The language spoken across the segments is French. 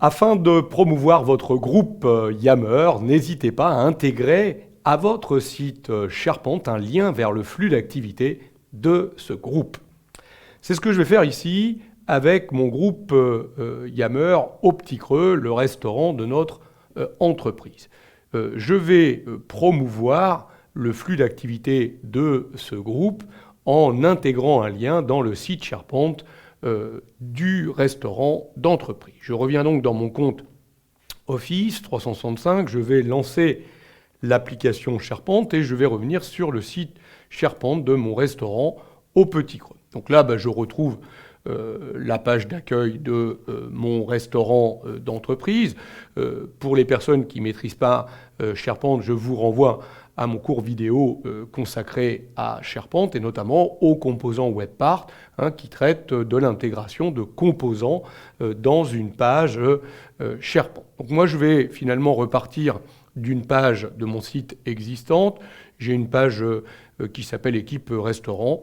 Afin de promouvoir votre groupe Yammer, n'hésitez pas à intégrer à votre site SharePoint un lien vers le flux d'activité de ce groupe. C'est ce que je vais faire ici avec mon groupe Yammer au Petit Creux, le restaurant de notre entreprise. Je vais promouvoir le flux d'activité de ce groupe en intégrant un lien dans le site SharePoint du restaurant d'entreprise. Je reviens donc dans mon compte Office 365, je vais lancer l'application SharePoint et je vais revenir sur le site SharePoint de mon restaurant au Petit Creux. Donc là, je retrouve la page d'accueil de mon restaurant d'entreprise. Pour les personnes qui ne maîtrisent pas SharePoint, je vous renvoie à mon cours vidéo consacré à SharePoint et notamment aux composants WebPart qui traitent de l'intégration de composants dans une page SharePoint. Donc moi, je vais finalement repartir d'une page de mon site existante. J'ai une page qui s'appelle Équipe Restaurant.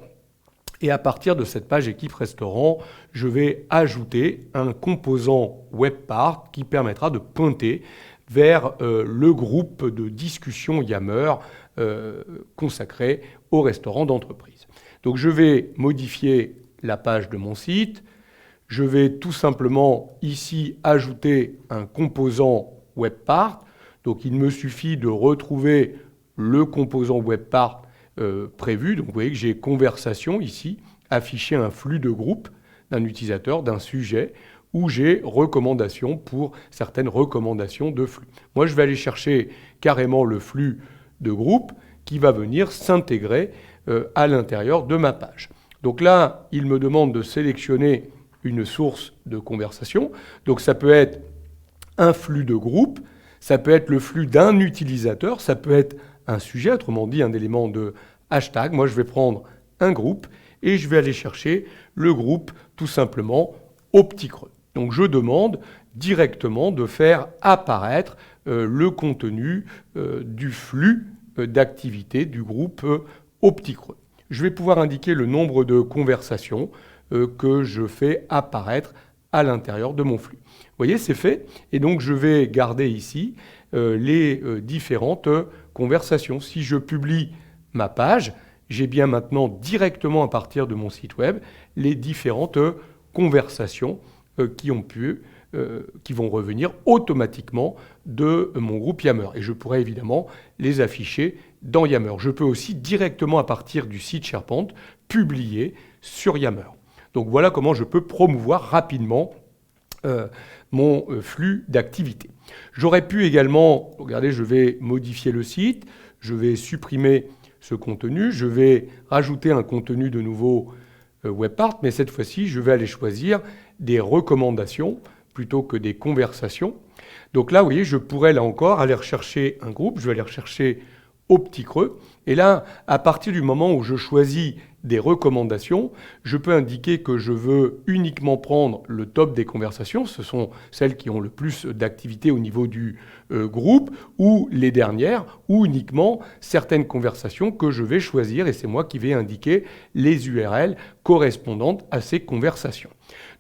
Et à partir de cette page Équipe Restaurant, je vais ajouter un composant WebPart qui permettra de pointer vers le groupe de discussion Yammer consacré au restaurant d'entreprise. Donc je vais modifier la page de mon site. Je vais tout simplement ici ajouter un composant WebPart. Donc il me suffit de retrouver le composant WebPart prévu. Donc vous voyez que j'ai conversation ici, afficher un flux de groupe d'un utilisateur, d'un sujet, où j'ai recommandations pour certaines recommandations de flux. Moi, je vais aller chercher carrément le flux de groupe qui va venir s'intégrer à l'intérieur de ma page. Donc là, il me demande de sélectionner une source de conversation. Donc ça peut être un flux de groupe, ça peut être le flux d'un utilisateur, ça peut être un sujet, autrement dit un élément de hashtag. Moi, je vais prendre un groupe et je vais aller chercher le groupe tout simplement au Petit Creux. Donc je demande directement de faire apparaître le contenu du flux d'activité du groupe au Petit Creux. Je vais pouvoir indiquer le nombre de conversations que je fais apparaître à l'intérieur de mon flux. Vous voyez, c'est fait. Et donc je vais garder ici les différentes conversations. Si je publie ma page, j'ai bien maintenant directement à partir de mon site web les différentes conversations qui vont revenir automatiquement de mon groupe Yammer. Et je pourrais évidemment les afficher dans Yammer. Je peux aussi directement à partir du site SharePoint publier sur Yammer. Donc voilà comment je peux promouvoir rapidement mon flux d'activité. J'aurais pu également, regardez, je vais modifier le site, je vais supprimer ce contenu, je vais rajouter un contenu de nouveau WebPart, mais cette fois-ci, je vais aller choisir des recommandations plutôt que des conversations. Donc là, vous voyez, je pourrais là encore aller rechercher un groupe, je vais aller rechercher au Petit Creux. Et là, à partir du moment où je choisis des recommandations, je peux indiquer que je veux uniquement prendre le top des conversations, ce sont celles qui ont le plus d'activité au niveau du groupe, ou les dernières, ou uniquement certaines conversations que je vais choisir, et c'est moi qui vais indiquer les URL correspondantes à ces conversations.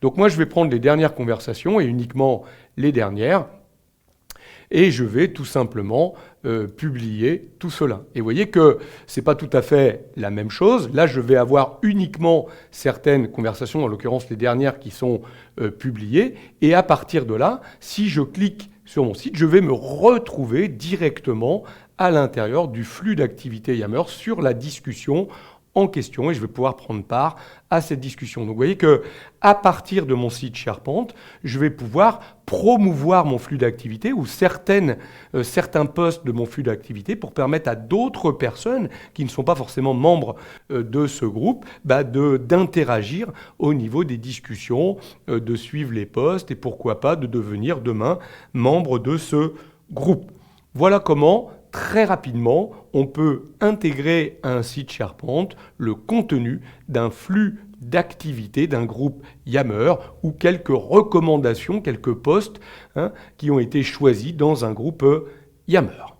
Donc moi, je vais prendre les dernières conversations, et uniquement les dernières, et je vais tout simplement publier tout cela. Et vous voyez que ce n'est pas tout à fait la même chose. Là, je vais avoir uniquement certaines conversations, en l'occurrence les dernières qui sont publiées. Et à partir de là, si je clique sur mon site, je vais me retrouver directement à l'intérieur du flux d'activité Yammer sur la discussion en question et je vais pouvoir prendre part à cette discussion. Donc vous voyez que à partir de mon site SharePoint, je vais pouvoir promouvoir mon flux d'activité ou certains posts de mon flux d'activité pour permettre à d'autres personnes qui ne sont pas forcément membres de ce groupe d'interagir au niveau des discussions, de suivre les posts et pourquoi pas de devenir demain membre de ce groupe. Voilà comment très rapidement, on peut intégrer à un site SharePoint le contenu d'un flux d'activité d'un groupe Yammer ou quelques recommandations, quelques posts qui ont été choisis dans un groupe Yammer.